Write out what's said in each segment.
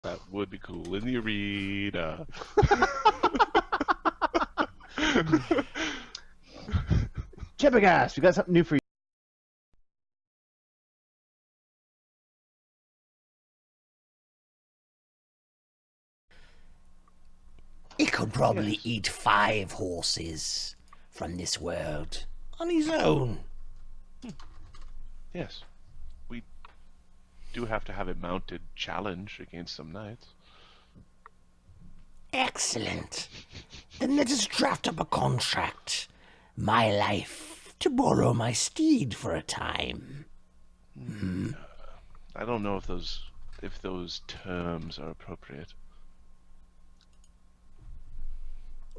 That would be cool in the arena. Chippergas, we got something new for you. He could probably eat 5 horses from this world on his own. Yes. We do have to have a mounted challenge against some knights. Excellent. Then let us draft up a contract. My life to borrow my steed for a time. I don't know if those terms are appropriate.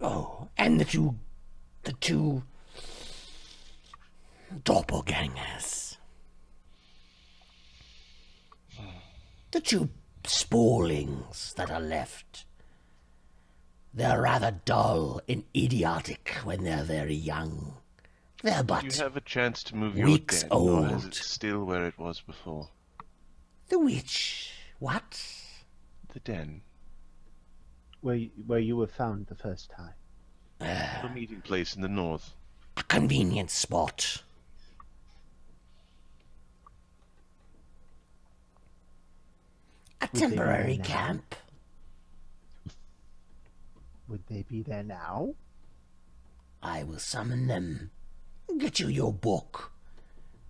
Oh, and the two doppelgangers. The 2 spallings that are left. They're rather dull and idiotic when they're very young. They're Do you but have a chance to move your weeks den, or is it old. still where it was before? The witch. What? The den. Where you were found the first time. The meeting place in the north. A convenient spot. A Would they be temporary there now? camp. Would they be there now? I will summon them. Get you your book.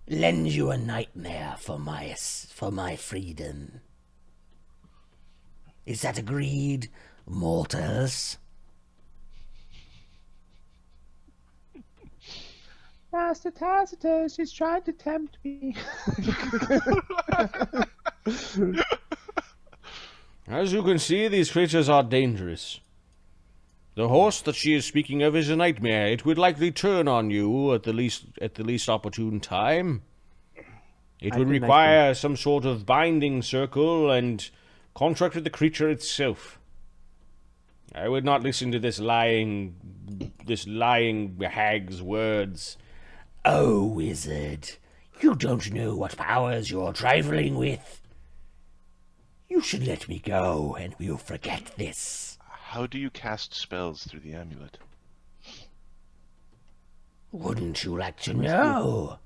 Lend you a nightmare for my freedom. Is that agreed, mortals? Master Tacitus, he's trying to tempt me. As you can see, these creatures are dangerous. The horse that she is speaking of is a nightmare. It would likely turn on you at the least opportune time. It I would can require some sort of binding circle and contract with the creature itself. I would not listen to this lying hag's words. Oh, wizard, you don't know what powers you're trifling with. You should let me go, and we'll forget this. How do you cast spells through the amulet? Wouldn't you like to know?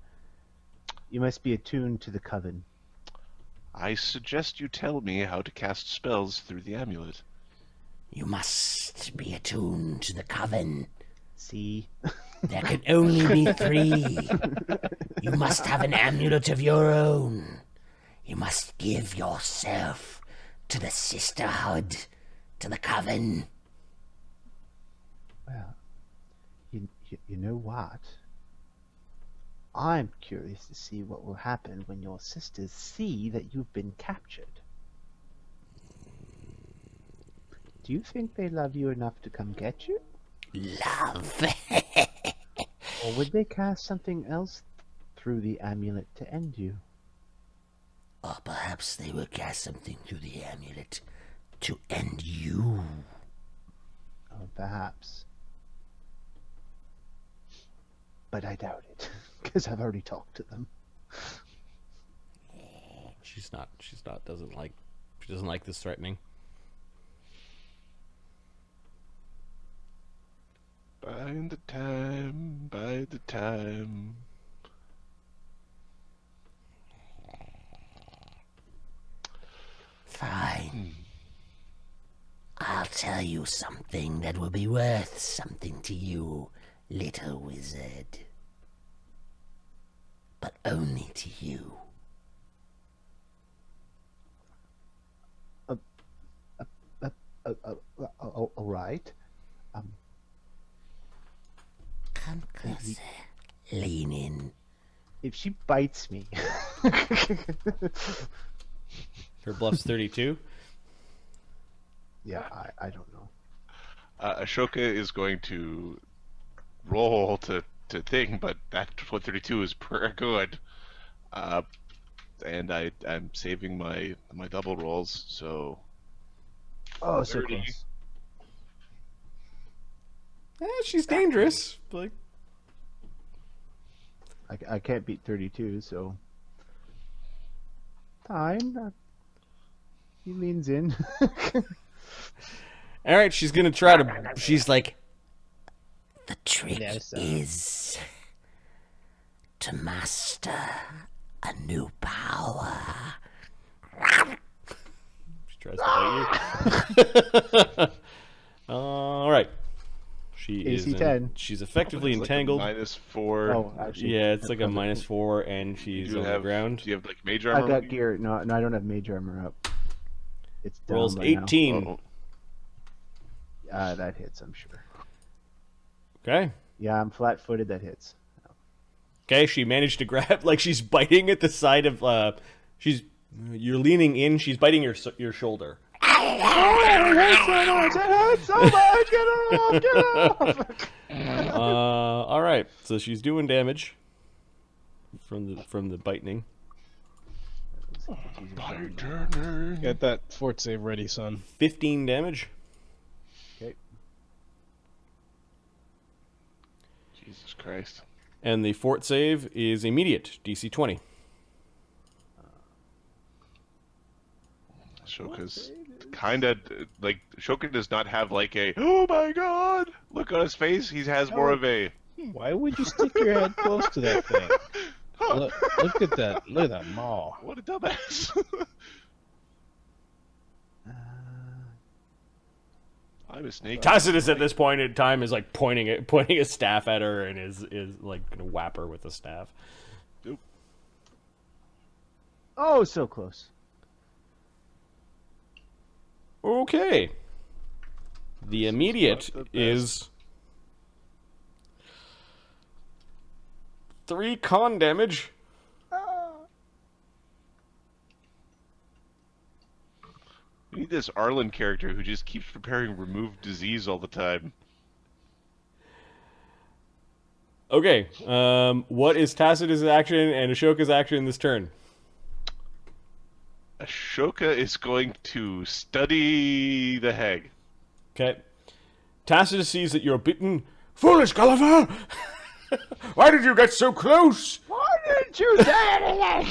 You must be attuned to the coven. I suggest you tell me how to cast spells through the amulet. You must be attuned to the coven. See? There can only be 3. You must have an amulet of your own. You must give yourself to the sisterhood, to the coven. Well, you know what? I'm curious to see what will happen when your sisters see that you've been captured. Do you think they love you enough to come get you? Love. Or would they cast something else through the amulet to end you? Or perhaps they will cast something through the amulet to end you. Oh, perhaps. But I doubt it, because I've already talked to them. She doesn't like this threatening. By the time. Fine. I'll tell you something that will be worth something to you, little wizard. But only to you. All right. Come closer. Lean in. If she bites me... Her bluff's 32. Yeah, I don't know. Ashoka is going to roll to thing, but that 32 is pretty good. And I'm saving my double rolls, so... Oh, so 30. close. She's dangerous. Like, I can't beat 32, so... Fine. He leans in. All right, she's gonna try to. She's like, The trick is to master a new power. she tries to bite you. All right. She AC is. 10. She's effectively It's like a entangled. -4. Oh, actually. Yeah, it's like a -4, and she's Do you on the have ground. Do you have like mage I armor? got gear. No, I don't have mage armor up. It's down Rolls by 18. Oh, now. That hits, I'm sure. Okay. Yeah, I'm flat-footed. That hits. Okay, she managed to grab, like she's biting at the side of, you're leaning in, she's biting your shoulder. It hurts so much! Get off! Get off! All right, so she's doing damage from the biting. Get that fort save ready, son. 15 damage. Okay. Jesus Christ. And the fort save is immediate, DC 20. Shoka's kind of like Shoka does not have like a oh my god look on his face. He has more of a Why would you stick your head close to that thing? Look at that. Look at that maw. what a dumbass. I'm a snake. Tacitus at this point in time is like pointing a staff at her and is like gonna whap her with a staff. Oh, so close. Okay. The immediate not the best. is 3 con damage. We need this Arlen character who just keeps preparing remove disease all the time. Okay. What is Tacitus' action and Ashoka's action this turn? Ashoka is going to study the hag. Okay. Tacitus sees that you're bitten. Foolish Gulliver! Why did you get so close? Why didn't you say anything?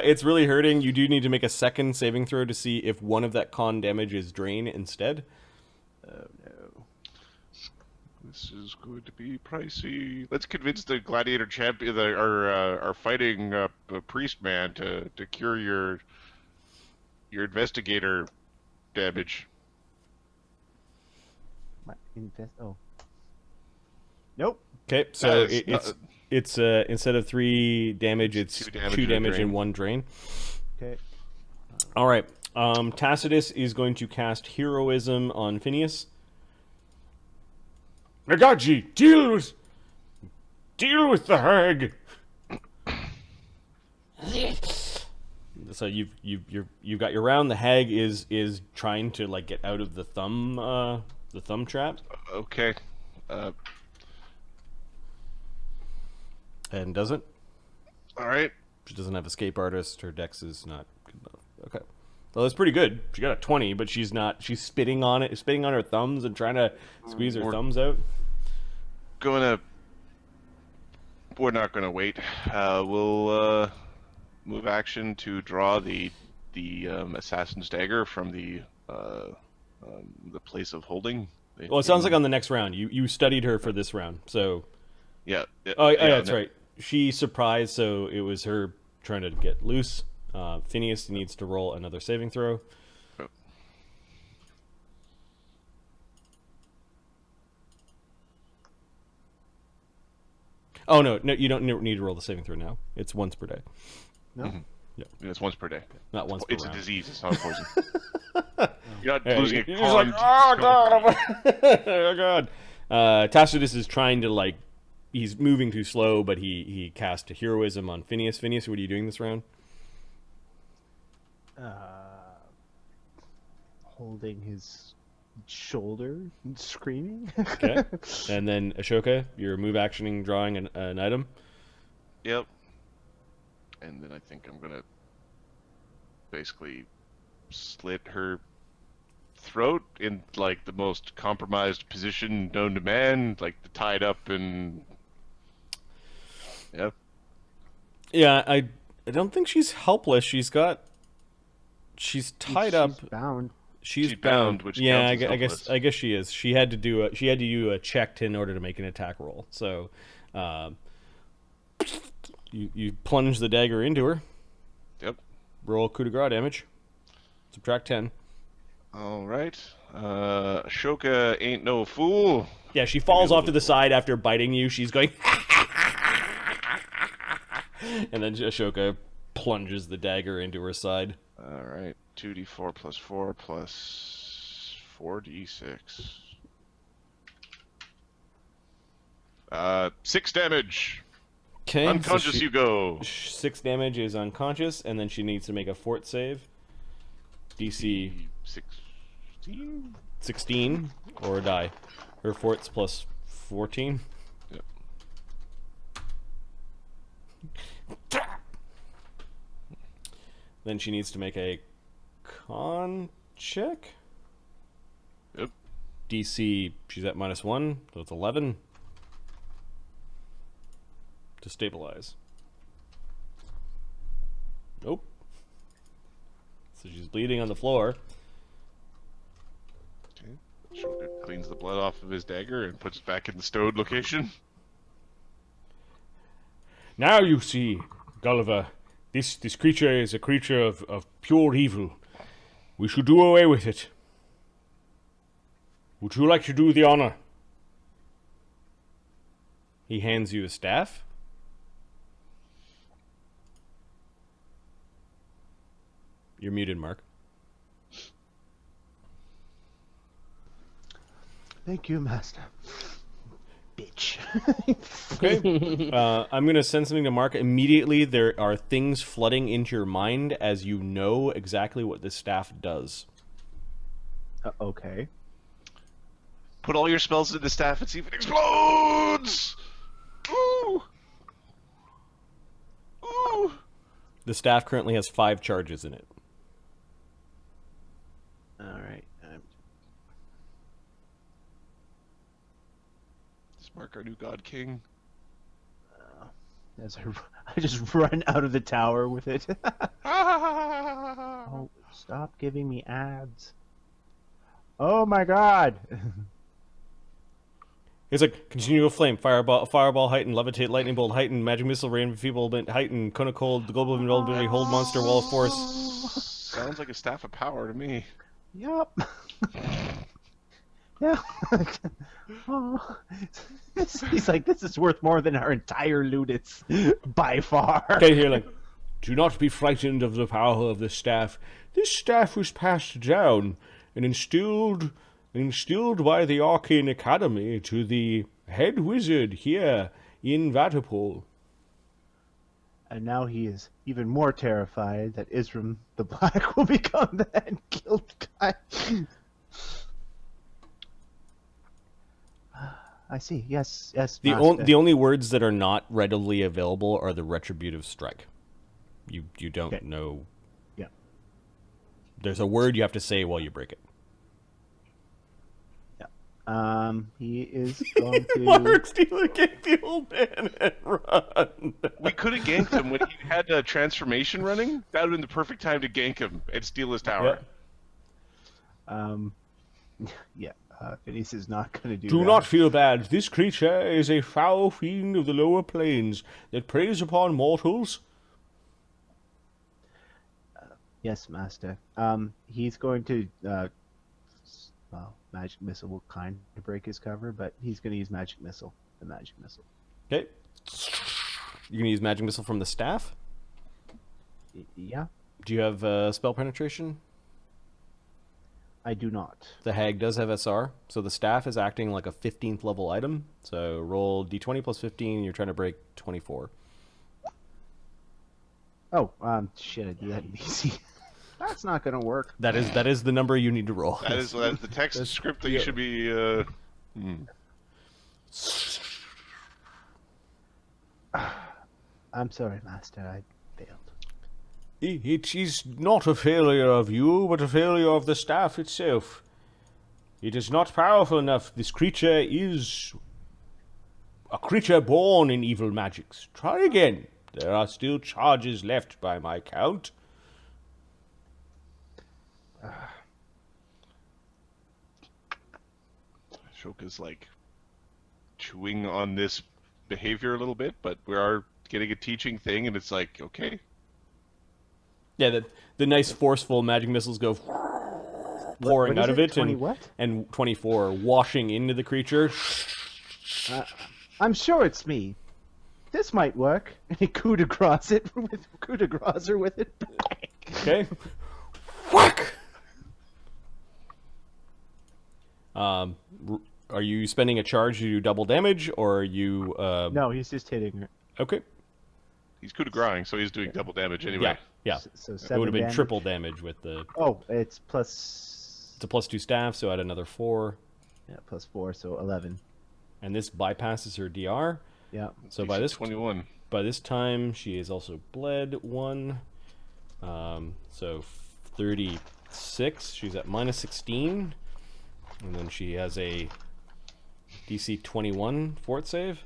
It's really hurting. You do need to make a second saving throw to see if one of that con damage is drain instead. Oh no. This is going to be pricey. Let's convince the gladiator champion, our fighting priest man, to cure your investigator damage. Oh. Nope. Okay, so It's it's instead of 3 damage, it's 2 damage, and a drain. and 1 drain. Okay. All right. Tacitus is going to cast Heroism on Phineas. Nagaji, deal with the hag. So you've got your round. The hag is trying to like get out of the thumb trap. Okay. And doesn't. All right. She doesn't have escape artist. Her dex is not good enough. Okay. Well, that's pretty good. She got a 20, but she's not. She's spitting on her thumbs and trying to squeeze her thumbs out. We're not gonna wait. We'll move action to draw the assassin's dagger from the place of holding. Well, it sounds like on the next round. You studied her for this round, so. Yeah. Oh, yeah, that's right. She surprised, so it was her trying to get loose. Phineas needs to roll another saving throw. Oh, no, you don't need to roll the saving throw now. It's once per day. No. Mm-hmm. Yeah, it's once per day. Not once per It's round. a disease. It's not a poison. You're not Yeah, losing a you're just like, con. oh god, oh god. Tacitus is trying to like, he's moving too slow, but he cast a heroism on Phineas. Phineas, what are you doing this round? Holding his shoulder, and screaming. Okay. And then Ashoka, you're move actioning, drawing an item. Yep. And then I think I'm gonna basically slit her throat in like the most compromised position known to man, like tied up and yeah. Yeah, I don't think she's helpless. She's got She's tied up. She's bound. She's bound, which yeah, counts as I guess she is. She had to do a check in order to make an attack roll. So, you plunge the dagger into her. Yep. Roll coup de grace damage. Subtract 10. All right. Ashoka ain't no fool. Yeah, she falls off to the side after biting you. She's going, and then Ashoka plunges the dagger into her side. All right. 2d4 plus 4 plus 4d6. 6 damage. Okay. Unconscious you go. 6 damage is unconscious, and then she needs to make a fort save. DC 16? 16 or die. Her fort's plus 14. Yep. Then she needs to make a con check. Yep. DC, she's at -1, so it's 11. To stabilize. Nope. So she's bleeding on the floor. Okay. Ashoka cleans the blood off of his dagger and puts it back in the stowed location. Now you see, Gulliver, this creature is a creature of pure evil. We should do away with it. Would you like to do the honor? He hands you a staff. You're muted, Mark. Thank you, Master. Bitch. Okay. I'm going to send something to Mark. Immediately, there are things flooding into your mind as you know exactly what this staff does. Okay. Put all your spells into the staff and see if it explodes! Ooh! Ooh! The staff currently has 5 charges in it. All right. Is Mark our new God King? As I just run out of the tower with it. Oh, stop giving me ads. Oh my god. It's like continual flame, fireball heighten, levitate, lightning bolt heighten, magic missile, rain enfeeblement heighten, cone of cold, the global invulnerability, hold monster, wall of force. Sounds like a staff of power to me. Yup. Yeah. Oh. He's like, this is worth more than our entire loot. It's by far. Okay, here, like, do not be frightened of the power of the staff. This staff was passed down and instilled by the Arcane Academy to the head wizard here in Vaddapol. And now he is even more terrified that Isram the Black will become the head guild guy. I see. Yes, yes. The Master. only words that are not readily available are the retributive strike. You don't Okay. know. Yeah. There's a word you have to say while you break it. He is going to. Mark, steal a gank the old man and run. We could have ganked him when he had a transformation running. That would have been the perfect time to gank him and steal his tower. Yeah. Phineas is not going to do Do that. not feel bad. This creature is a foul fiend of the lower planes that preys upon mortals. Yes, Master. He's going to. Well, magic missile will kind of break his cover, but he's going to use magic missile. The magic missile. Okay. You're going to use magic missile from the staff? Yeah, Do you have spell penetration? I do not. The hag does have SR, so the staff is acting like a 15th level item. So roll d20 plus 15, you're trying to break 24. Oh, shit! I did that in easy. That's not going to work. That is the number you need to roll. That is the text script that you should be. I'm sorry, Master. I failed. It is not a failure of you, but a failure of the staff itself. It is not powerful enough. This creature is a creature born in evil magics. Try again. There are still charges left by my count. Ashoka's like chewing on this behavior a little bit, but we are getting a teaching thing, and it's like, okay. Yeah, the nice forceful magic missiles go pouring what out is of it, 20 and what? and 24 washing into the creature. I'm sure it's me. This might work. And he coup de grace her with it back. Okay. Whack! Are you spending a charge to do double damage, or are you... No, he's just hitting her. Okay. He's coup de grace, so he's doing double damage anyway. Yeah. So It 7 would have been damage. triple damage with the... Oh, it's plus... It's a +2 staff, so add another 4. Yeah, plus 4, so 11. And this bypasses her DR. Yeah. So DC by this 21. By this time, she is also bled 1. So 36. She's at -16. And then she has a DC 21 fort save.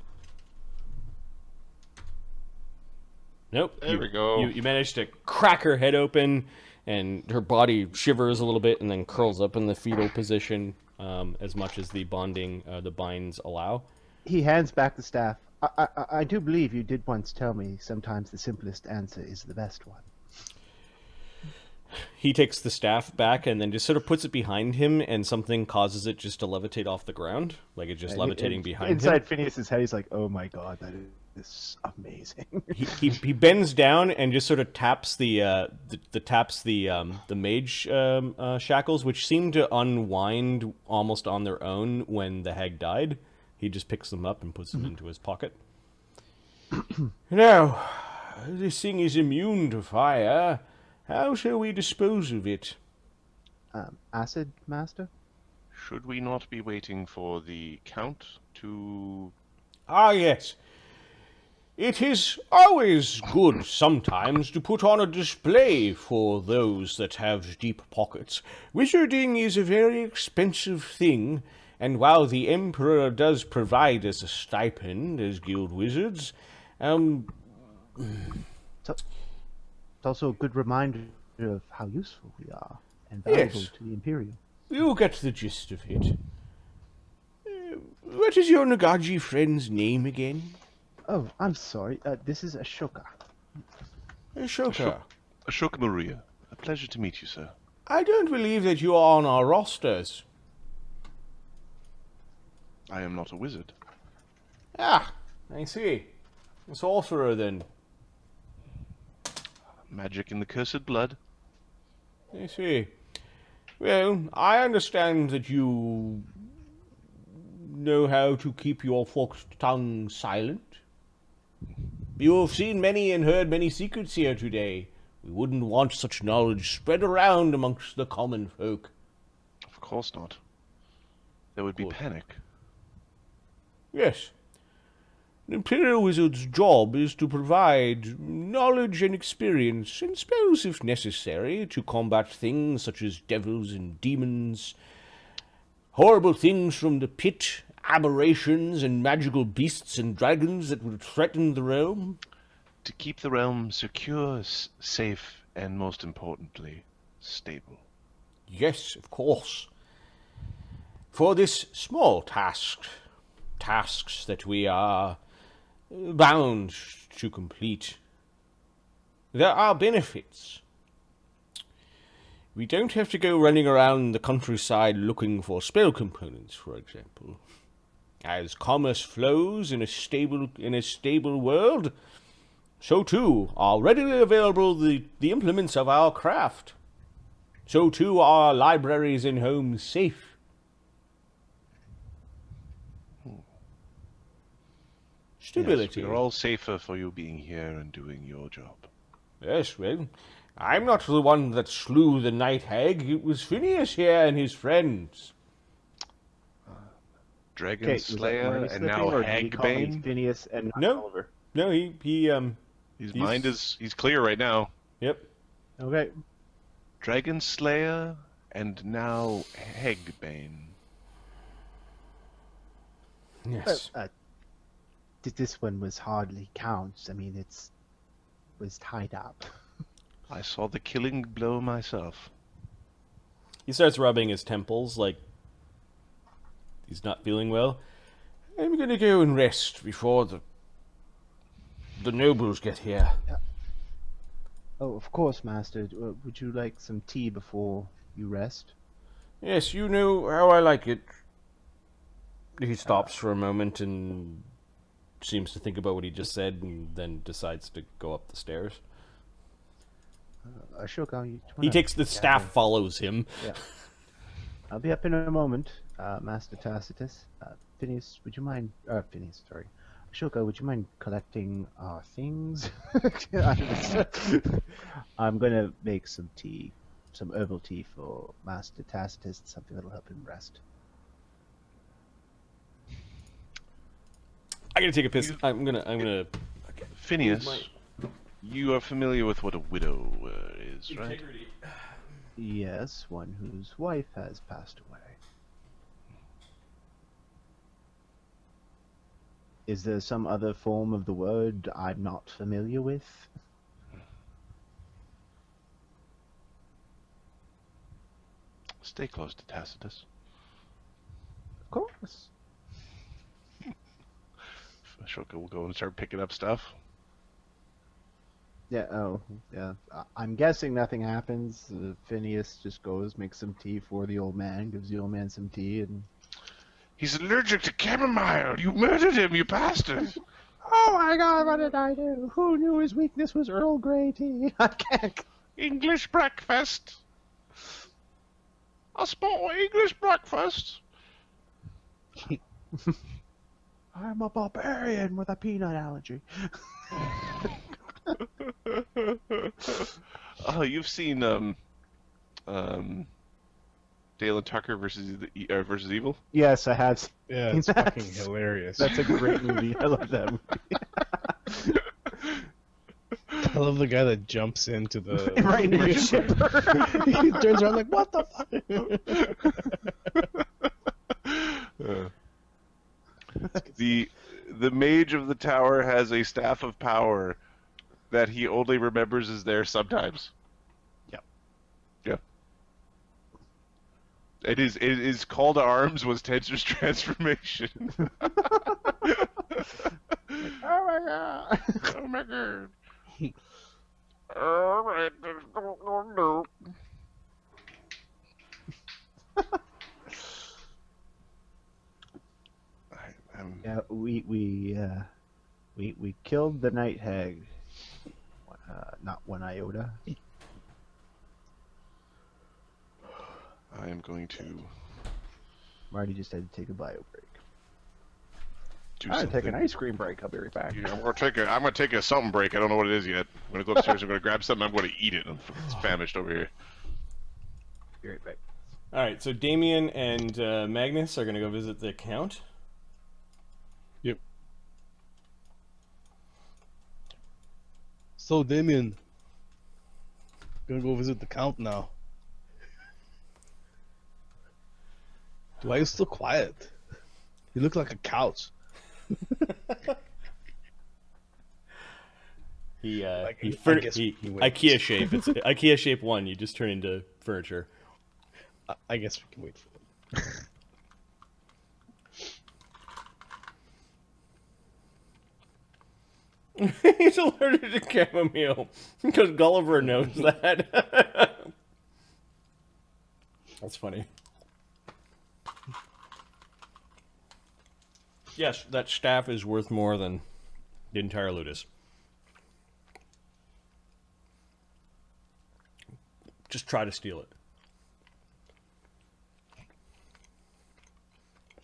Nope. There we go. You managed to crack her head open, and her body shivers a little bit and then curls up in the fetal position, as much as the binds allow. He hands back the staff. I do believe you did once tell me sometimes the simplest answer is the best one. He takes the staff back and then just sort of puts it behind him, and something causes it just to levitate off the ground, like it's just levitating behind him. Inside Phineas's head, he's like, "Oh my god, that is amazing." He bends down and just sort of taps the mage shackles, which seem to unwind almost on their own when the hag died. He just picks them up and puts them into his pocket. Now, this thing is immune to fire. How shall we dispose of it? Acid, Master? Should we not be waiting for the Count to... Ah, yes. It is always good sometimes to put on a display for those that have deep pockets. Wizarding is a very expensive thing, and while the Emperor does provide us a stipend as guild wizards, It's also a good reminder of how useful we are and valuable Yes. to the Imperial. you get the gist of it. What is your Nagaji friend's name again? Oh, I'm sorry. This is Ashoka. Ashoka. Ashoka Maria. A pleasure to meet you, sir. I don't believe that you are on our rosters. I am not a wizard. Ah, I see. A sorcerer, then. Magic in the cursed blood. I see. Well, I understand that you know how to keep your forked tongue silent. You have seen many and heard many secrets here today. We wouldn't want such knowledge spread around amongst the common folk. Of course not. There would be Good. panic. Yes. An Imperial Wizard's job is to provide knowledge and experience, and spells if necessary, to combat things such as devils and demons, horrible things from the pit, aberrations and magical beasts and dragons that would threaten the realm. To keep the realm secure, safe, and most importantly, stable. Yes, of course. For this small tasks that we are bound to complete, there are benefits. We don't have to go running around the countryside looking for spell components, for example. As commerce flows in a stable world, so too are readily available the implements of our craft. So too are libraries and homes safe. Stability. Yes, we are all safer for you being here and doing your job. Yes, well, I'm not the one that slew the night hag. It was Phineas here and his friends. Dragon Okay, was that Slayer Marty and slipping, now or did he call me Hagbane. Phineas and not No. Oliver? No, His mind is he's clear right now. Yep. Okay. Dragon Slayer and now Hagbane. Yes. This one was hardly counts. I mean, was tied up. I saw the killing blow myself. He starts rubbing his temples, like he's not feeling well. I'm gonna go and rest before the nobles get here. Oh, of course, Master. Would you like some tea before you rest? Yes, you know how I like it. He stops for a moment and seems to think about what he just said, and then decides to go up the stairs. Ashoka, He takes the staff, follows him. Yeah. I'll be up in a moment, Master Tacitus. Phineas, would you mind... Phineas, sorry. Ashoka, would you mind collecting our things? I'm going to make some tea. Some herbal tea for Master Tacitus. Something that'll help him rest. I'm gonna take a piss. I'm gonna... Phineas, you are familiar with what a widow is, right? Yes, one whose wife has passed away. Is there some other form of the word I'm not familiar with? Stay close to Tacitus. Of course. Ashoka will go and start picking up stuff. Yeah, yeah. I'm guessing nothing happens. Phineas just goes, makes some tea for the old man, gives the old man some tea, and... He's allergic to chamomile! You murdered him, you bastard! Oh my god, what did I do? Who knew his weakness was Earl Grey tea? I can't... English breakfast! A small English breakfast! I'm a barbarian with a peanut allergy. Oh, you've seen Dale and Tucker versus Evil? Yes, I have. Yeah, it's fucking hilarious. That's a great movie. I love that movie. I love the guy that jumps into the Right into the shipper. He turns around like, what the fuck? The mage of the tower has a staff of power that he only remembers is there sometimes. Yep. Yeah. His call to arms was Tensor's transformation. Oh my god. Oh my god. Alright, no. Yeah, we killed the night hag. Not one iota. I am going to Marty just had to take a bio break. do I'm something. gonna take an ice cream break. I'll be right back. Yeah, I'm gonna take a something break. I don't know what it is yet. I'm gonna go upstairs. I'm gonna grab something. I'm gonna eat it. I'm fucking famished over here. Be right back. All right, so Damian and Magnus are gonna go visit the Count. Yep. So, Damian, gonna go visit the Count now. Why are you so quiet? You look like a couch. He I guess we can wait. IKEA shape. It's IKEA shape 1. You just turn into furniture. I guess we can wait for him. He's allergic to chamomile because Gulliver knows that. That's funny. Yes, that staff is worth more than the entire Ludus. Just try to steal it.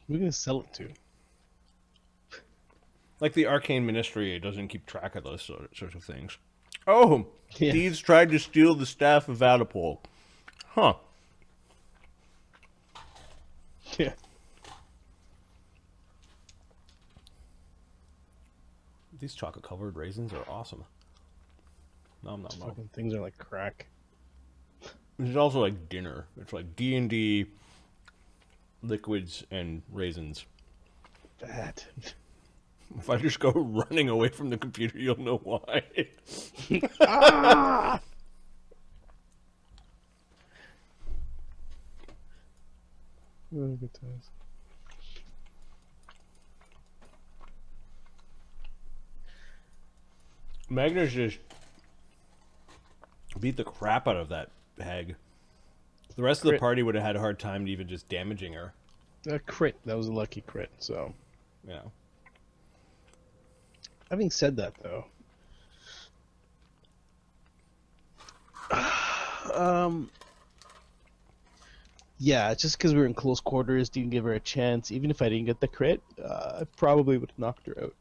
We're gonna sell it to. Like the Arcane Ministry doesn't keep track of those sorts of things. Oh, Yeah. thieves tried to steal the staff of Vaddapol. Huh. Yeah. These chocolate-covered raisins are awesome. Nom nom nom. Fucking things are like crack. This is also like dinner. It's like D&D liquids and raisins. That. If I just go running away from the computer, you'll know why. Ah! Oh, good times. Magnus just beat the crap out of that hag. The rest of the Crit. party would have had a hard time even just damaging her. A crit. That was a lucky crit. So, Yeah. having said that, though, yeah, just because we were in close quarters, didn't give her a chance. Even if I didn't get the crit, I probably would have knocked her out.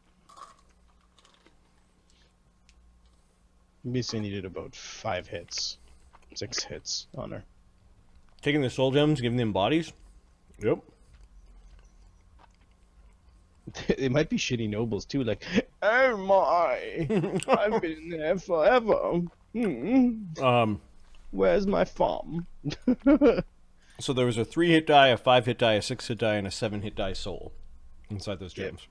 Basically needed about 5 hits, 6 hits on her. Taking the soul gems, giving them bodies? Yep. It might be shitty nobles too, like, oh my, I've been there forever. Where's my farm? So there was a 3-hit die, a 5-hit die, a 6-hit die, and a 7-hit die soul inside those gems.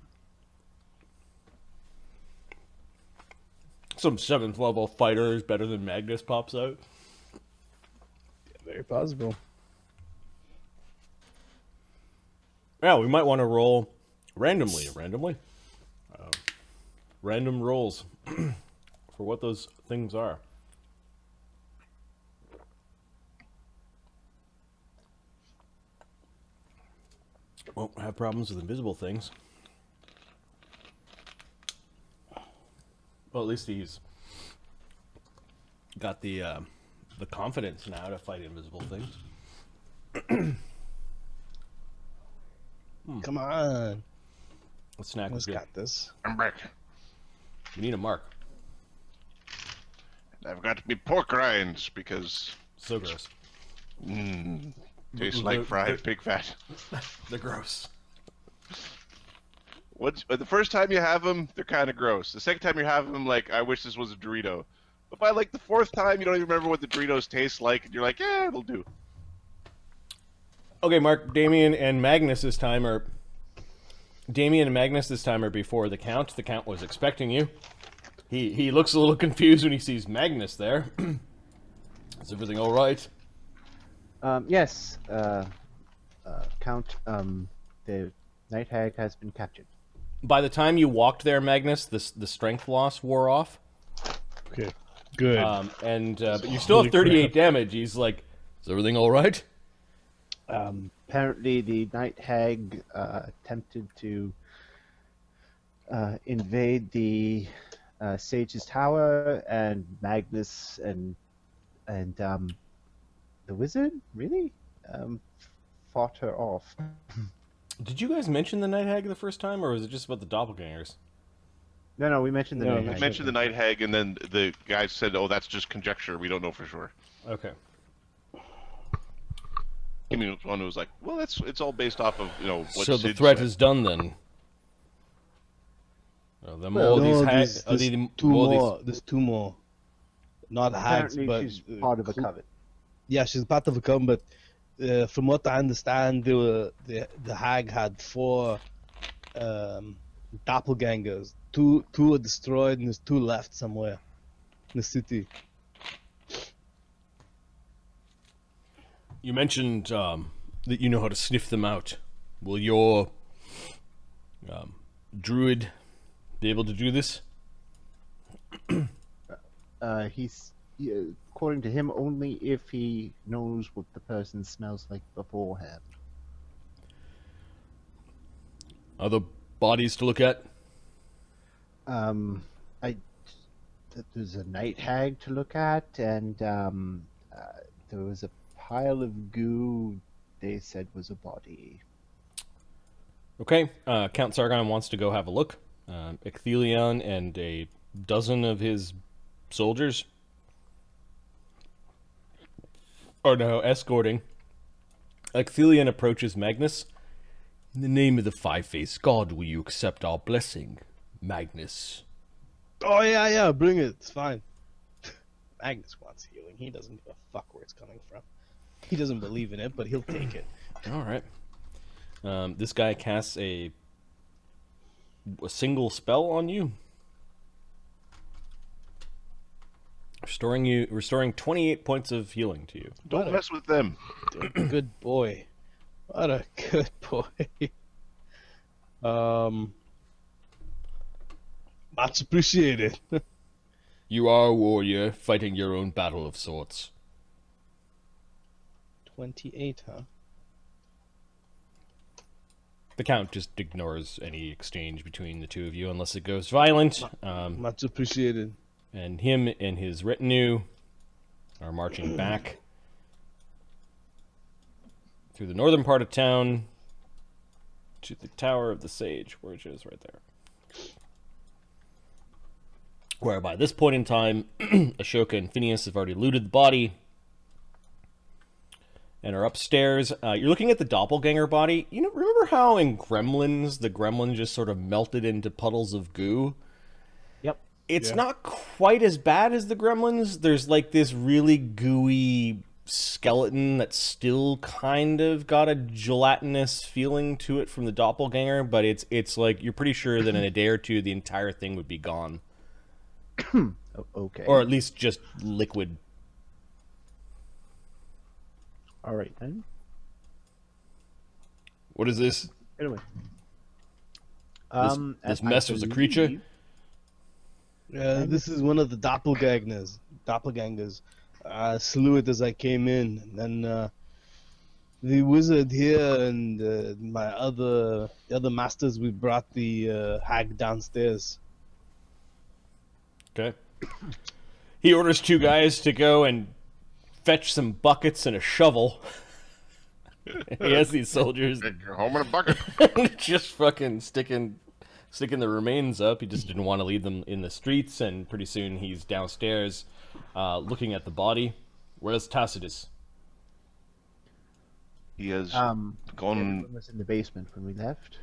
Some 7th level fighter is better than Magnus pops out. Very possible. Yeah, we might want to roll randomly. Random rolls for what those things are. Won't have problems with invisible things. Well, at least he's got the confidence now to fight invisible things. Come on, Let's snack let's with got this. I'm back. We need a mark. I've got me pork rinds because So gross. tastes like fried pig fat. They're gross. The first time you have them, they're kind of gross. The second time you have them, like, I wish this was a Dorito. But by like the 4th time, you don't even remember what the Doritos taste like, and you're like, yeah, it'll do. Okay, Mark, Damian and Magnus this time are before the Count. The Count was expecting you. He looks a little confused when he sees Magnus there. Is everything all right? Yes, Count, the Night Hag has been captured. By the time you walked there, Magnus, the strength loss wore off. Okay, good. But you still have Holy 38 crap. damage. He's like, is everything all right? Apparently, the Night Hag attempted to invade the Sage's Tower, and Magnus and the Wizard really fought her off. Did you guys mention the Night Hag the first time, or was it just about the doppelgangers? No, we mentioned the No, Night You Hag. mentioned the Night Hag, and then the guy said, oh, that's just conjecture. We don't know for sure. Okay. I mean, one who was like, well, it's all based off of, what So the Sid threat said. is done then. The more Well, these No, hags, there's two more. There's 2 more. Not hags, Apparently, but she's part of a coven. yeah, she's part of a coven. But from what I understand, the hag had 4 doppelgangers. 2 are destroyed, and there's 2 left somewhere in the city. You mentioned that you know how to sniff them out. Will your druid be able to do this? According to him, only if he knows what the person smells like beforehand. Other bodies to look at? There's a Night Hag to look at, and there was a pile of goo they said was a body. Okay, Count Czargon wants to go have a look. Ecthelion and a dozen of his soldiers are now escorting. Ecthelion approaches Magnus. In the name of the Five-Faced God, will you accept our blessing, Magnus? Oh yeah, bring it. It's fine. Magnus wants healing. He doesn't give a fuck where it's coming from. He doesn't believe in it, but he'll take it. All right. This guy casts a single spell on you, restoring 28 points of healing to you. Don't mess with them. Good boy. What a good boy. Much appreciated. You are a warrior, fighting your own battle of sorts. 28, huh? The Count just ignores any exchange between the two of you unless it goes violent. Much appreciated. And him and his retinue are marching back through the northern part of town to the Tower of the Sage, which is right there. Where by this point in time, Ashoka and Phineas have already looted the body and are upstairs. You're looking at the doppelganger body. You know, remember how in Gremlins, the gremlin just sort of melted into puddles of goo? Yep. It's not quite as bad as the Gremlins. There's like this really gooey skeleton that's still kind of got a gelatinous feeling to it from the doppelganger, but it's like you're pretty sure that in a day or two the entire thing would be gone. Okay. Or at least just liquid. All right then. What is this? Anyway. This mess was a creature? This is one of the doppelgangers. I slew it as I came in, and then the wizard here and the other masters, we brought the hag downstairs. Okay. He orders two guys to go and fetch some buckets and a shovel. He has these soldiers Take your home in a bucket. just fucking sticking the remains up. He just didn't want to leave them in the streets, and pretty soon he's downstairs looking at the body. Where's Tacitus? He has Everyone gone. was in the basement when we left.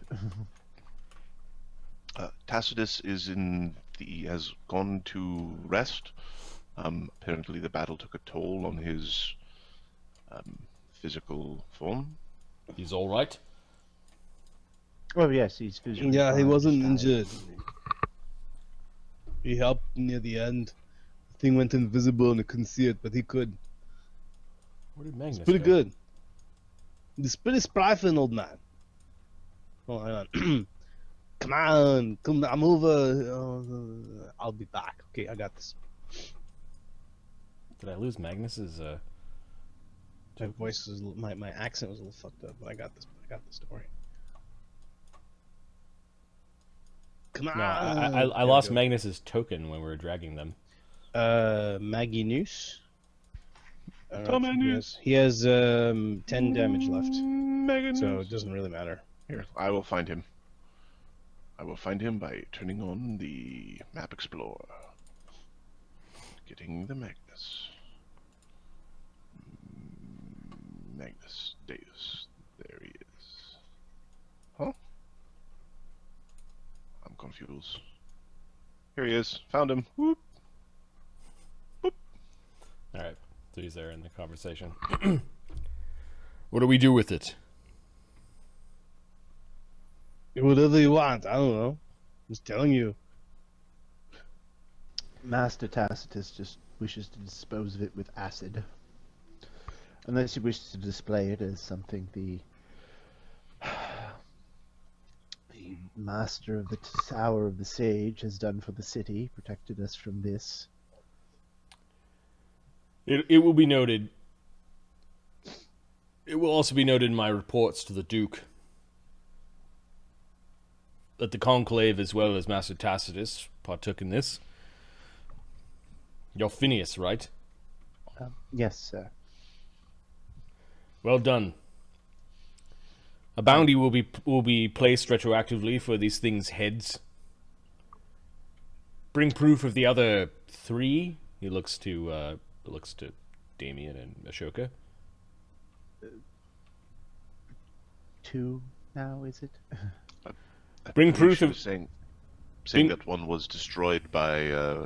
Tacitus has gone to rest. Apparently, the battle took a toll on his physical form. He's all right. Oh yes, he's physically Yeah, he fine, wasn't just injured. He helped near the end. The thing went invisible and I couldn't see it, but he could. Where did Magnus It's pretty go? good. He's pretty spry for an old man. Oh, hang on. Come on, I'm over. I'll be back. Okay, I got this. Did I lose Magnus's? My voice was, my accent was a little fucked up, but I got this. I got the story. Come on. No, I lost Magnus's token when we were dragging them. Magnus. He has 10 damage left, so it doesn't really matter. Here, I will find him. I will find him by turning on the map explorer. Getting the Magnus. Magnus Deus. There he is. Huh? I'm confused. Here he is. Found him. Whoop. Alright, so he's there in the conversation. What do we do with it? Whatever you want. I don't know. I'm just telling you. Master Tacitus just wishes to dispose of it with acid. Unless he wishes to display it as something the master of the Tower of the Sage has done for the city, protected us from this. It will be noted. It will also be noted in my reports to the Duke that the Conclave, as well as Master Tacitus, partook in this. You're Phineas, right? Yes, sir. Well done. A bounty will be placed retroactively for these things' heads. Bring proof of the other 3. He looks to Damian and Ashoka. 2 now, is it? Bring proof She of was saying Bring- that one was destroyed by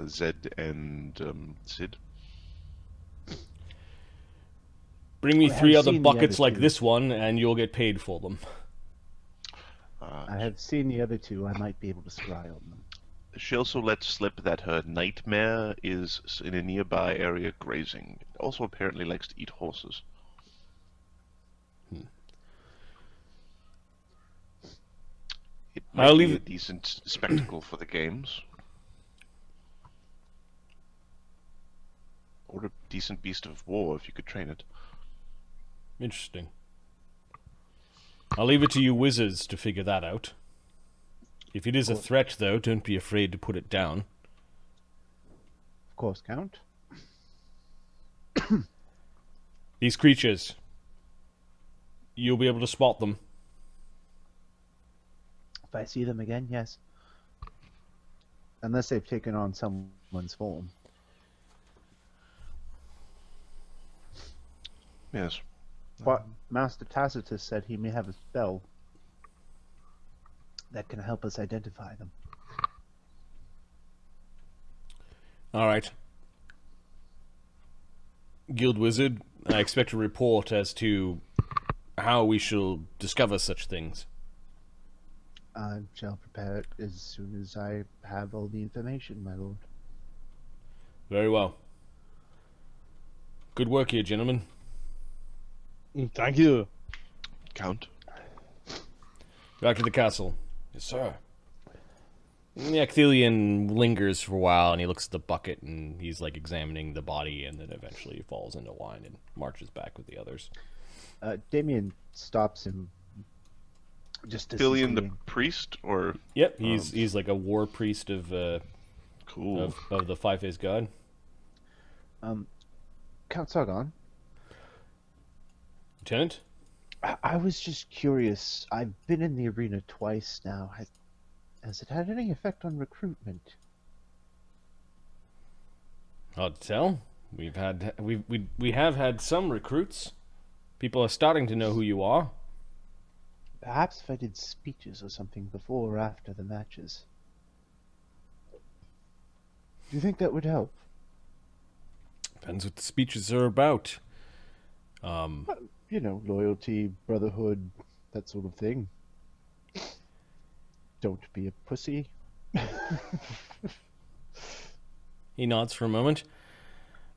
Zedd and Cyd. Bring me I have 3 other seen the buckets other like 2. this one, and you'll get paid for them. I have seen the other 2. I might be able to scry on them. She also let slip that her nightmare is in a nearby area grazing. It also apparently likes to eat horses. It might I'll be leave a decent spectacle for the games. or a decent beast of war if you could train it. Interesting. I'll leave it to you wizards to figure that out. If it is a threat, though, don't be afraid to put it down. Of course, Count. These creatures, you'll be able to spot them. If I see them again, yes. Unless they've taken on someone's form. Yes. But Master Tacitus said he may have a spell that can help us identify them. All right. Guild Wizard, I expect a report as to how we shall discover such things. I shall prepare it as soon as I have all the information, my lord. Very well. Good work here, gentlemen. Thank you. Count. Back to the castle. Yes, sir. The Acthelian lingers for a while, and he looks at the bucket, and he's like examining the body, and then eventually falls into line and marches back with the others. Damian stops him. Just to Billion the priest, or Yep, he's like a war priest of cool. of the Five-Faced God. Count Czargon. Lieutenant? I was just curious. I've been in the arena twice now. Has it had any effect on recruitment? Hard to tell. We have had some recruits. People are starting to know who you are. Perhaps if I did speeches or something before or after the matches. Do you think that would help? Depends what the speeches are about. You know, loyalty, brotherhood, that sort of thing. Don't be a pussy. He nods for a moment.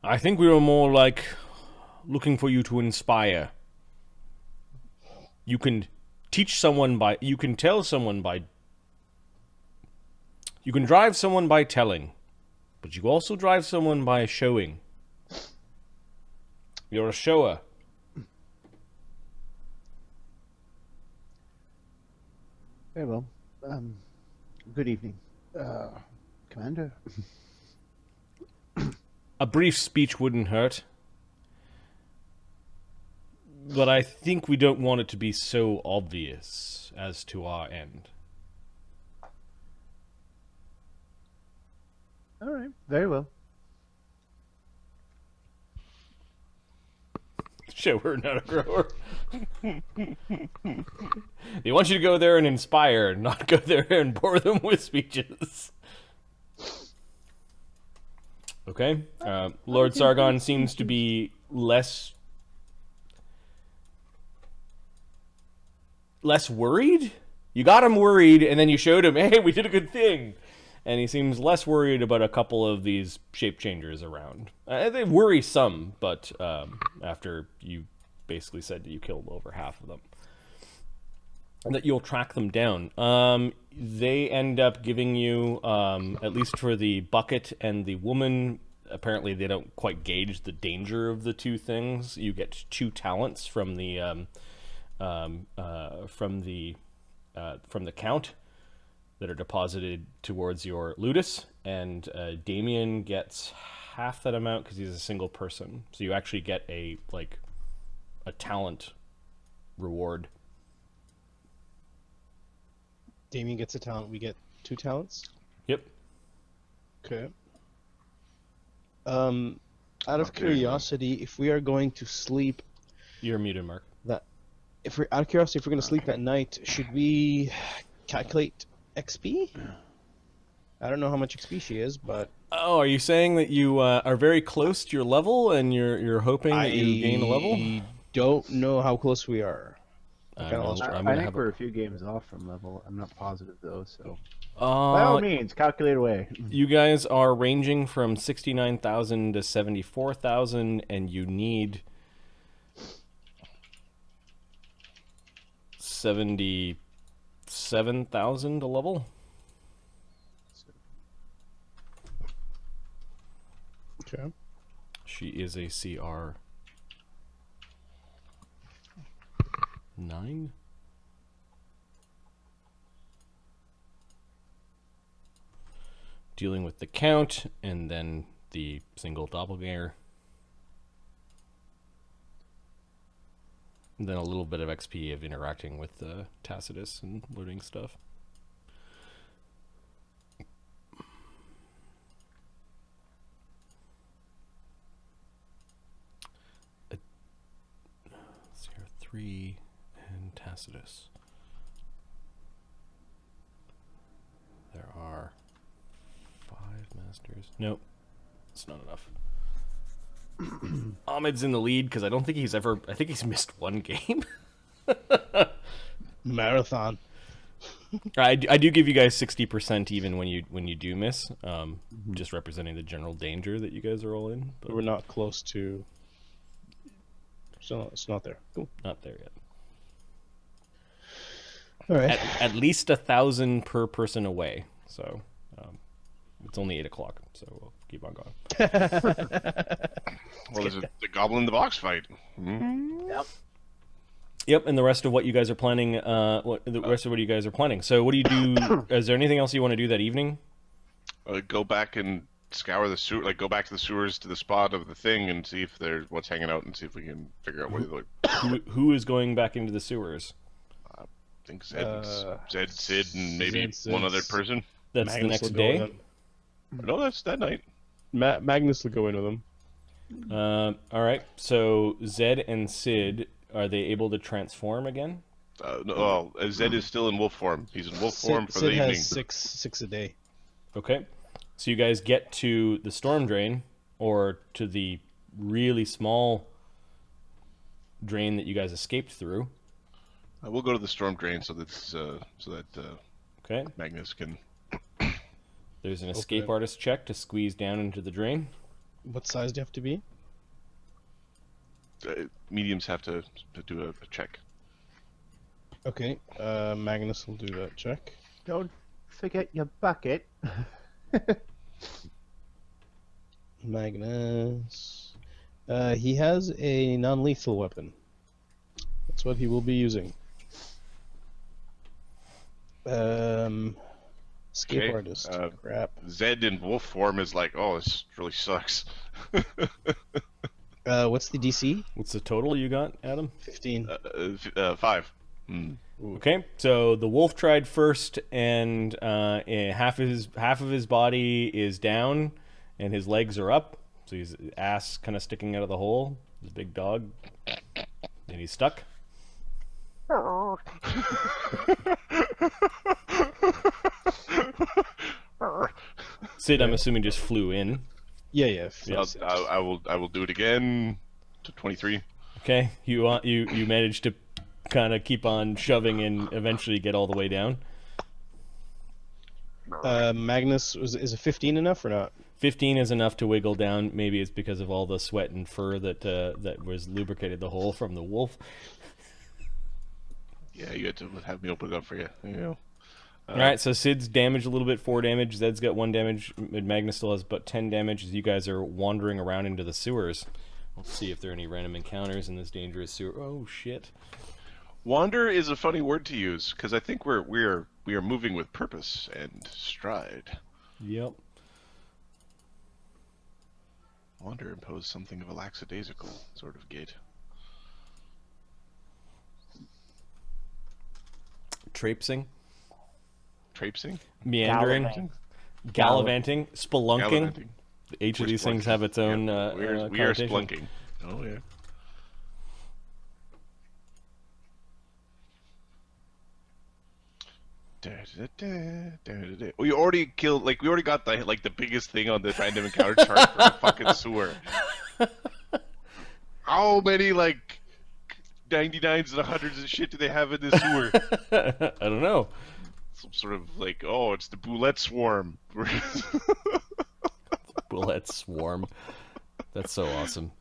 I think we were more like looking for you to inspire. You can teach someone by... You can tell someone by... You can drive someone by telling. But you also drive someone by showing. You're a shower. Very well. Good evening. Commander? A brief speech wouldn't hurt. But I think we don't want it to be so obvious as to our end. All right. Very well. Shower, not a grower. They want you to go there and inspire, not go there and bore them with speeches. Okay. Lord Czargon seems to be less worried. You got him worried, and then you showed him, hey, we did a good thing. And he seems less worried about a couple of these shape changers around. They worry some, but after you basically said that you killed over half of them, and that you'll track them down. They end up giving you, at least for the bucket and the woman, apparently they don't quite gauge the danger of the two things. You get 2 talents from the count that are deposited towards your ludus, and Damian gets half that amount because he's a single person. So you actually get a talent reward. Damian gets a talent. We get 2 talents. Yep. Okay. Out of curiosity, if we are going to sleep, You're muted, Mark. if we're going to sleep at night, should we calculate XP? I don't know how much XP she is, but Oh, are you saying that you are very close to your level and you're hoping that you gain a level? I don't know how close we are. I kinda lost I gonna think have we're a few games off from level. I'm not positive though, so by a... all means, calculate away. You guys are ranging from 69,000 to 74,000, and you need 77,000 a level. Okay. She is a CR 9. Dealing with the Count and then the single doppelganger. And then a little bit of XP of interacting with Tacitus and learning stuff. CR3 and Tacitus. There are 5 masters. Nope, it's not enough. Ahmed's in the lead because I don't think he's ever. I think he's missed one game. Marathon. I do give you guys 60% even when you do miss. Just representing the general danger that you guys are all in. But We're not close to. So it's not there. Cool. not there yet. All right. At least 1,000 per person away. So it's only 8 o'clock. So we'll keep on going. Well, there's the Goblin-in-the-Box fight. Yep, and the rest of what you guys are planning. What you guys are planning. So what do you do? Is there anything else you want to do that evening? Go back and scour the sewer. Like, go back to the sewers to the spot of the thing and see if there's what's hanging out and see if we can figure out what it looks. Who is going back into the sewers? I think Zed, Sid, and maybe Zed, one other person. That's Magnus the will next go day. in. No, that's that night. Magnus will go in with him. All right. So Zed and Sid, are they able to transform again? No, Zed is still in wolf form. He's in wolf form for Sid the evening. has six a day. Okay. So you guys get to the storm drain, or to the really small drain that you guys escaped through. We'll go to the storm drain so that Okay. Magnus can. There's an escape artist check to squeeze down into the drain. What size do you have to be? Mediums have to do a check. Okay. Magnus will do that check. Don't forget your bucket. Magnus. He has a non-lethal weapon. That's what he will be using. Escape Okay, artist. Crap. Zed in wolf form is like, oh, this really sucks. What's the DC? What's the total you got, Adam? 15. 5. Okay, so the wolf tried first, and half of his body is down, and his legs are up. So his ass kind of sticking out of the hole. His big dog, and he's stuck. Sid, I'm assuming, just flew in. Yeah. I will do it again to 23. Okay, you managed to kind of keep on shoving and eventually get all the way down. Magnus, is a 15 enough or not? 15 is enough to wiggle down. Maybe it's because of all the sweat and fur that was lubricated the hole from the wolf. Yeah, you had to have me open it up for you. There you go. All right, so Sid's damaged a little bit, 4 damage. Zed's got 1 damage. Magnus still has but 10 damage as you guys are wandering around into the sewers. Let's see if there are any random encounters in this dangerous sewer. Oh shit! Wander is a funny word to use because I think we are moving with purpose and stride. Yep. Wander imposed something of a lackadaisical sort of gait. Traipsing, Traipsing? meandering, gallivanting, spelunking. Gallivanting. Each of We're these things splunking. have its own. Yep. We are connotation. splunking. Oh yeah. We already killed. Like we already got the biggest thing on the random encounter chart for the fucking sewer. How many 99s and 100s and shit do they have in this sewer? I don't know. Some sort of it's the Boulette Swarm. Bullet swarm. That's so awesome.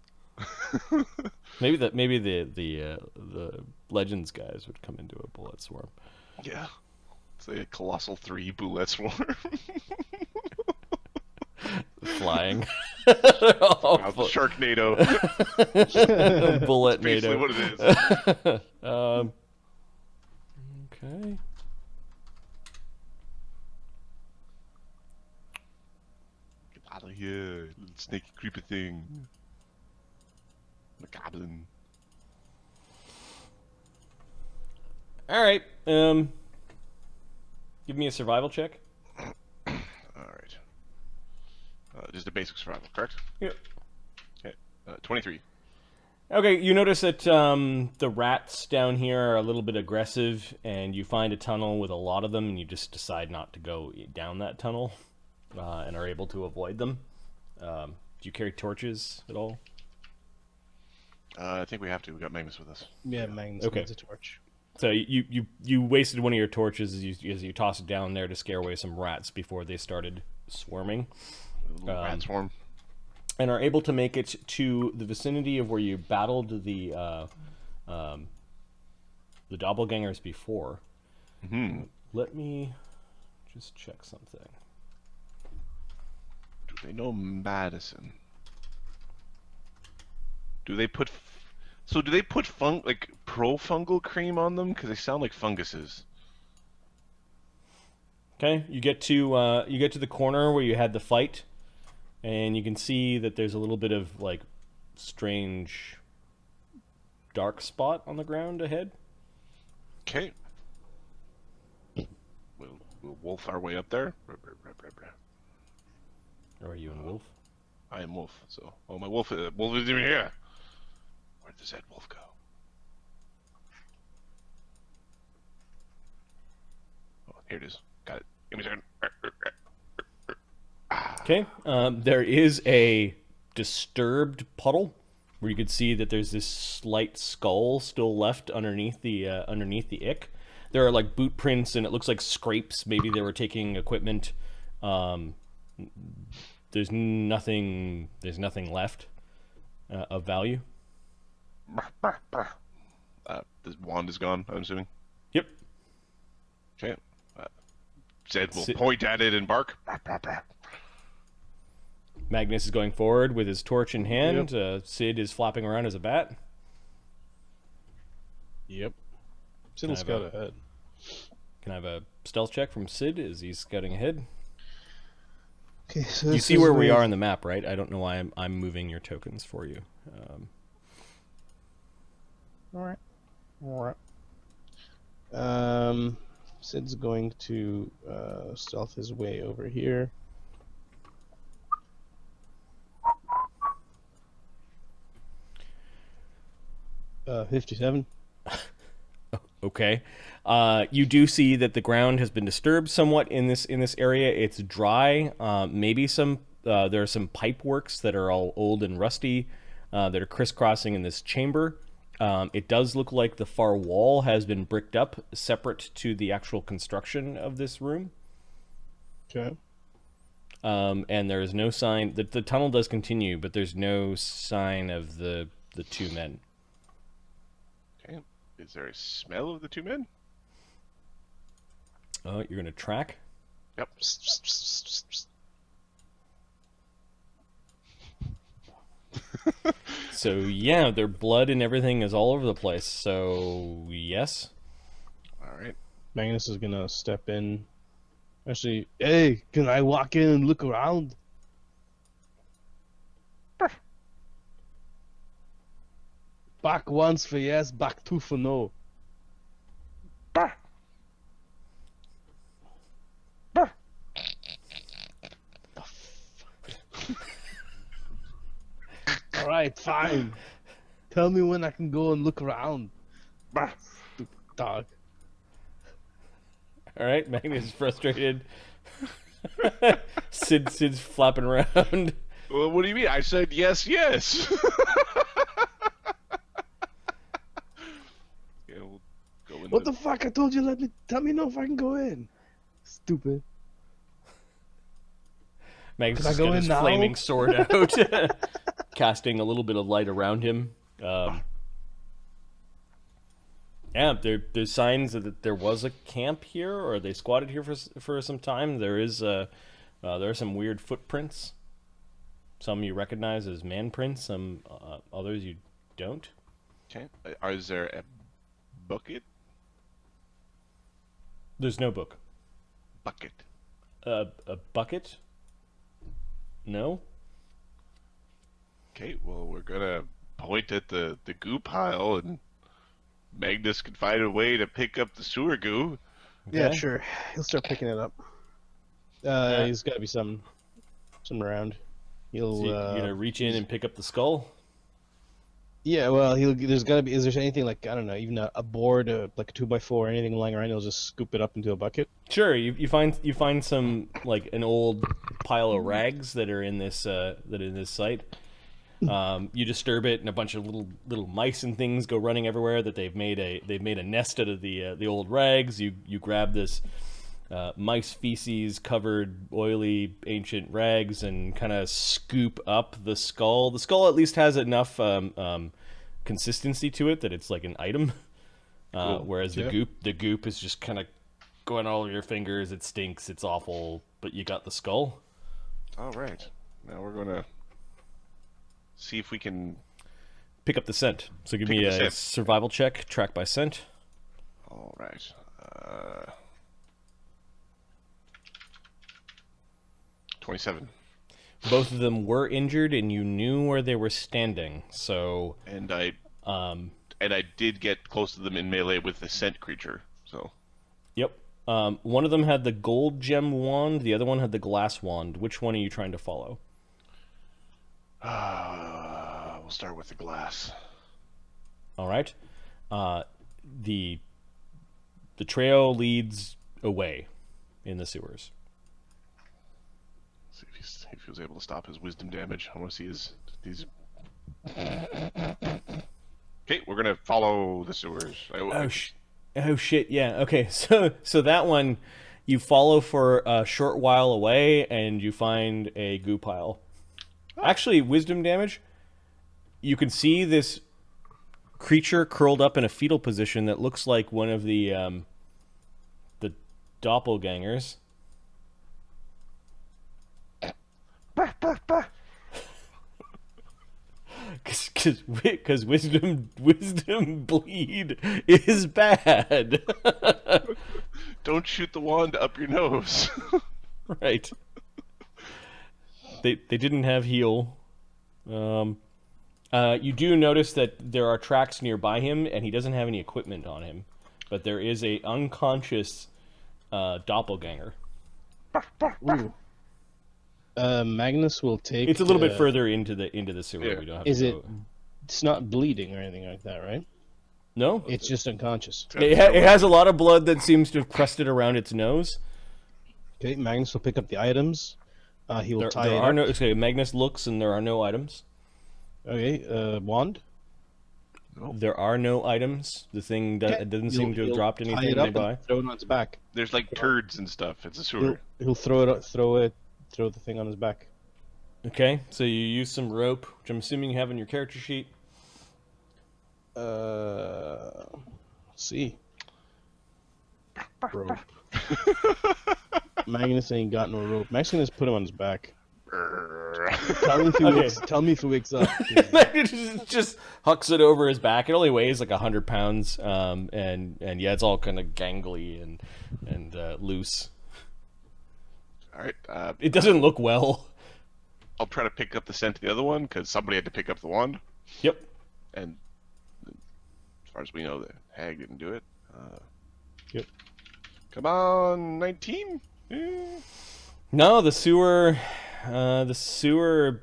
Maybe the Legends guys would come into a bullet swarm. Yeah. It's like a Colossal 3 Boulette Swarm. Flying. Wow, Sharknado. Bullet Basically NATO. what it is. Okay. Get out of here, little snaky creepy thing. The goblin. All right. Give me a survival check. Alright. Just a basic survival, correct? Yep. Okay. 23. Okay, you notice that the rats down here are a little bit aggressive, and you find a tunnel with a lot of them, and you just decide not to go down that tunnel, and are able to avoid them. Do you carry torches at all? I think we have to. We got Magnus with us. Yeah, Magnus Okay. needs a torch. So you wasted one of your torches as you toss it down there to scare away some rats before they started swarming, A little rat swarm. and are able to make it to the vicinity of where you battled the doppelgangers before. Mm-hmm. Let me just check something. Do they know Madison? Do they put... So do they put pro-fungal cream on them? Because they sound like funguses. Okay, you get to the corner where you had the fight, and you can see that there's a little bit of like strange dark spot on the ground ahead. Okay. We'll wolf our way up there. Or are you in wolf? I am wolf, so... Oh, my wolf is even here! Where does that wolf go? Oh, here it is. Got it. Give me a second. Okay, there is a disturbed puddle where you could see that there's this slight skull still left underneath the ick. There are like boot prints, and it looks like scrapes. Maybe they were taking equipment. There's nothing left of value. The wand is gone, I'm assuming. Yep. Okay. Zed will Sit- point at it and bark. Magnus is going forward with his torch in hand. Sid is flapping around as a bat. Yep. Still have scout a- ahead. Can I have a stealth check from Sid as he's scouting ahead? Okay, so You this see is where we are on the map, right? I don't know why I'm moving your tokens for you. Alright. Sid's going to stealth his way over here. Uh, 57. Okay. You do see that the ground has been disturbed somewhat in this area. It's dry. Maybe there are some pipe works that are all old and rusty that are crisscrossing in this chamber. It does look like the far wall has been bricked up separate to the actual construction of this room. Okay. And there is no sign that the tunnel does continue, but there's no sign of the two men. Okay. Is there a smell of the two men? Oh, you're gonna track? Yep. So yeah, their blood and everything is all over the place. So yes. Alright. Magnus is gonna step in. Actually, hey, can I walk in and look around? Back once for yes, back two for no. Alright, fine. Tell me when I can go and look around. Stupid dog. All right, Magnus is frustrated. Sid's flapping around. Well, what do you mean? I said yes, yes. Yeah, we'll go in What the fuck? I told you tell me no if I can go in. Stupid. Magnus Can I has go got in his now? flaming sword out, casting a little bit of light around him. Yeah, there's signs that there was a camp here, or they squatted here for some time. There are some weird footprints. Some you recognize as man prints, some others you don't. Okay. Is there a bucket? There's no book. Bucket. A bucket? No? Okay, well, we're gonna point at the goo pile, and Magnus can find a way to pick up the sewer goo. Yeah, Okay. sure. He'll start picking it up. He's got to be some around. He'll. So you're gonna reach in and pick up the skull? Yeah, well, there's got to be. Is there anything like, I don't know, even a board, like a 2x4, or anything lying around? He'll just scoop it up into a bucket. Sure. You find some, like, an old pile of rags that are in this site. You disturb it, and a bunch of little mice and things go running everywhere. That they've made a nest out of the old rags. You grab this mice feces covered oily ancient rags and kind of scoop up the skull. The skull at least has enough consistency to it that it's like an item. Cool. Whereas the goop is just kind of going all over your fingers. It stinks. It's awful. But you got the skull. All right. Now we're gonna see if we can Pick up the scent. So give Pick me up the a scent. survival check, track by scent. All right. 27. Both of them were injured, and you knew where they were standing. So, And I did get close to them in melee with the scent creature. So yep. One of them had the gold gem wand. The other one had the glass wand. Which one are you trying to follow? we'll start with the glass. All right. The trail leads away in the sewers. See if he was able to stop his wisdom damage. I want to see these. Okay, we're gonna follow the sewers. Oh shit! Yeah. Okay. So that one, you follow for a short while away, and you find a goo pile. Actually, wisdom damage. You can see this creature curled up in a fetal position that looks like one of the doppelgangers. Because wisdom bleed is bad. Don't shoot the wand up your nose. Right. They didn't have heal. You do notice that there are tracks nearby him, and he doesn't have any equipment on him. But there is a unconscious doppelganger. Ooh. Magnus will take. It's a little bit further into the sewer. Yeah. We don't have Is to it? go. It's not bleeding or anything like that, right? No. It's just unconscious. It has a lot of blood that seems to have crusted around its nose. Okay, Magnus will pick up the items. He will tie There it are up. no. Okay, Magnus looks, and there are no items. Okay, wand. There are no items. The thing doesn't seem to have dropped Tie anything it up nearby. and throw it on its back. There's like turds and stuff. It's a sewer. He'll throw the thing on his back. Okay, so you use some rope, which I'm assuming you have in your character sheet. Let's see. Rope. Magnus ain't got no rope. Magnus gonna just put him on his back. Tell me if he wakes up. Just hucks it over his back. It only weighs like 100 pounds, and yeah, it's all kind of gangly and loose. All right. It doesn't look well. I'll try to pick up the scent of the other one because somebody had to pick up the wand. Yep. And as far as we know, the hag didn't do it. Yep. Come on, 19. No, the sewer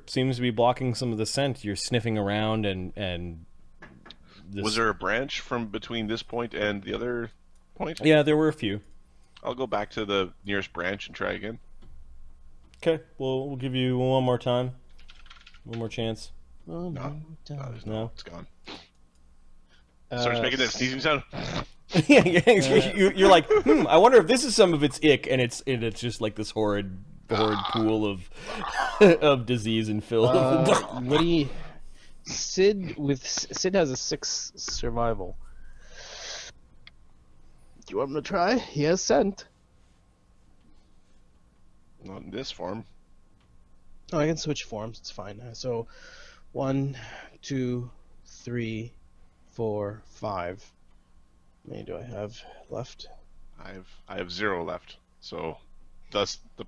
seems to be blocking some of the scent. You're sniffing around, and Was there a branch from between this point and the other point? Yeah, there were a few. I'll go back to the nearest branch and try again. Okay, we'll give you one more time, one more chance. Oh, No, there's No. it's gone. Starts making that sneezing sound. Yeah, you're like, I wonder if this is some of its ick, and it's just like this horrid pool of of disease and filth. What do you? Sid has a 6 survival. Do you want him to try? He has scent. Not in this form. Oh, I can switch forms. It's fine. So, 1, 2, 3, 4, 5. How many do I have left? I have 0 left. So, thus the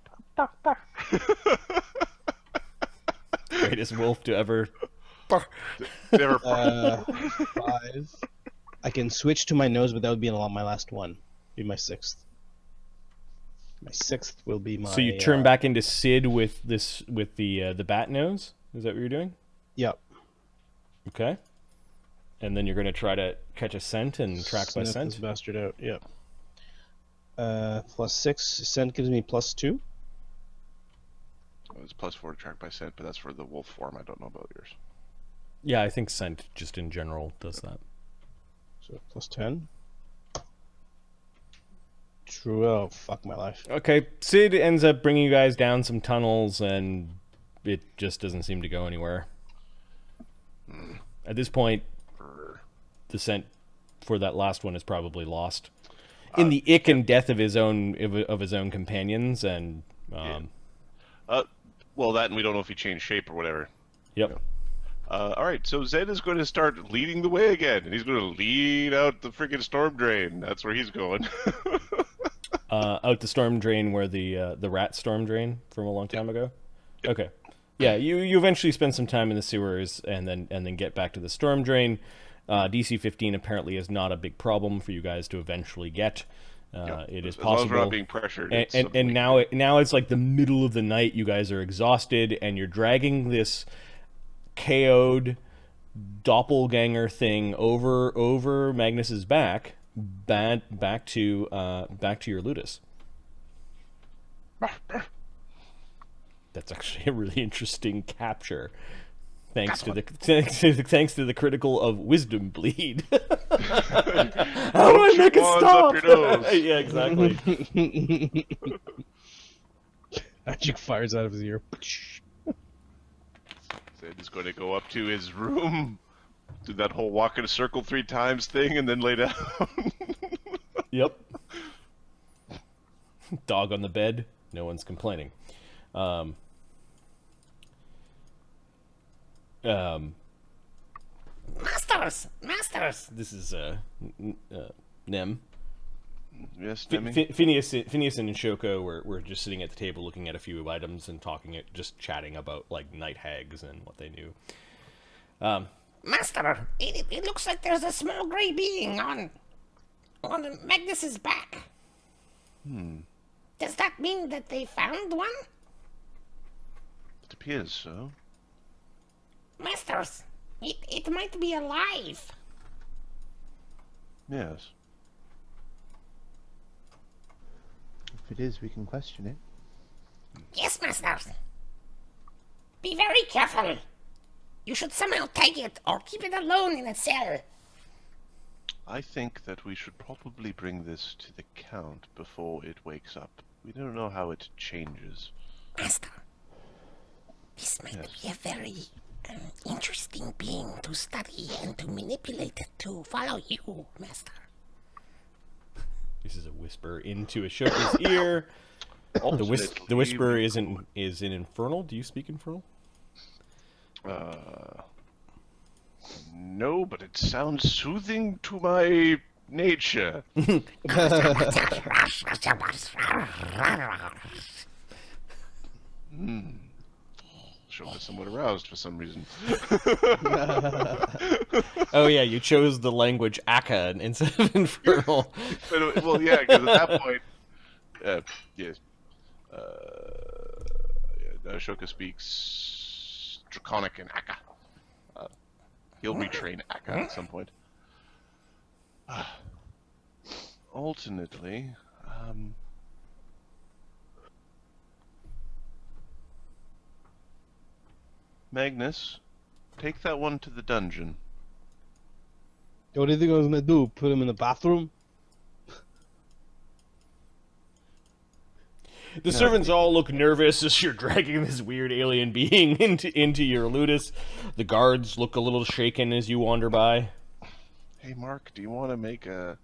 Greatest wolf to ever. never. 5. I can switch to my nose, but that would be my last one. Be my 6th. My 6th will be my. So you turn back into Sid with the bat nose. Is that what you're doing? Yep. Okay. And then you're going to try to catch a scent and track by Sniff scent. this bastard out. Yep. Plus 6. Scent gives me plus 2. It's +4 to track by scent, but that's for the wolf form. I don't know about yours. Yeah, I think scent just in general does that. So plus 10. True. Oh, fuck my life. Okay, Sid ends up bringing you guys down some tunnels, and it just doesn't seem to go anywhere. At this point, the scent for that last one is probably lost in the ick and death of his own companions, and Well, that and we don't know if he changed shape or whatever. Yep. All right, so Zedd is going to start leading the way again, and he's going to lead out the friggin' storm drain. That's where he's going. Out the storm drain where the rat storm drain from a long time ago. Yep. Okay. Yeah, you eventually spend some time in the sewers and then get back to the storm drain. DC 15 apparently is not a big problem for you guys to eventually get. It is as long as possible. we're not being pressured. And now it's like the middle of the night. You guys are exhausted, and you're dragging this KO'd doppelganger thing over Magnus's back to your Ludus. That's actually a really interesting capture. Thanks to the critical of wisdom bleed. How do I make it stop? Yeah, exactly. Magic fires out of his ear. Zedd is going to go up to his room, do that whole walk in a circle 3 times thing, and then lay down. Yep. Dog on the bed. No one's complaining. Masters! This is Nem. Yes, Demi? Phineas and Shoko were just sitting at the table looking at a few items and just chatting about like night hags and what they knew. Master, it looks like there's a small gray being on Magnus's back. Does that mean that they found one? It appears so. Masters, it might be alive. Yes. If it is, we can question it. Yes, masters. Be very careful. You should somehow take it or keep it alone in a cell. I think that we should probably bring this to the Count before it wakes up. We don't know how it changes. Master, this might be a very interesting being to study and to manipulate to follow you, Master. This is a whisper into Ashoka's ear. The whisper is in Infernal. Do you speak Infernal? No, but it sounds soothing to my nature. Shoka's somewhat aroused for some reason. Oh yeah, you chose the language Akka instead of Infernal. Well, yeah, because at that point, yes, Ashoka speaks Draconic and Akka. He'll retrain Akka at some point. Alternately, Magnus, take that one to the dungeon. What do you think I was gonna do? Put him in the bathroom? The servants all look nervous as you're dragging this weird alien being into your Ludus. The guards look a little shaken as you wander by. Hey, Mark, do you want to make a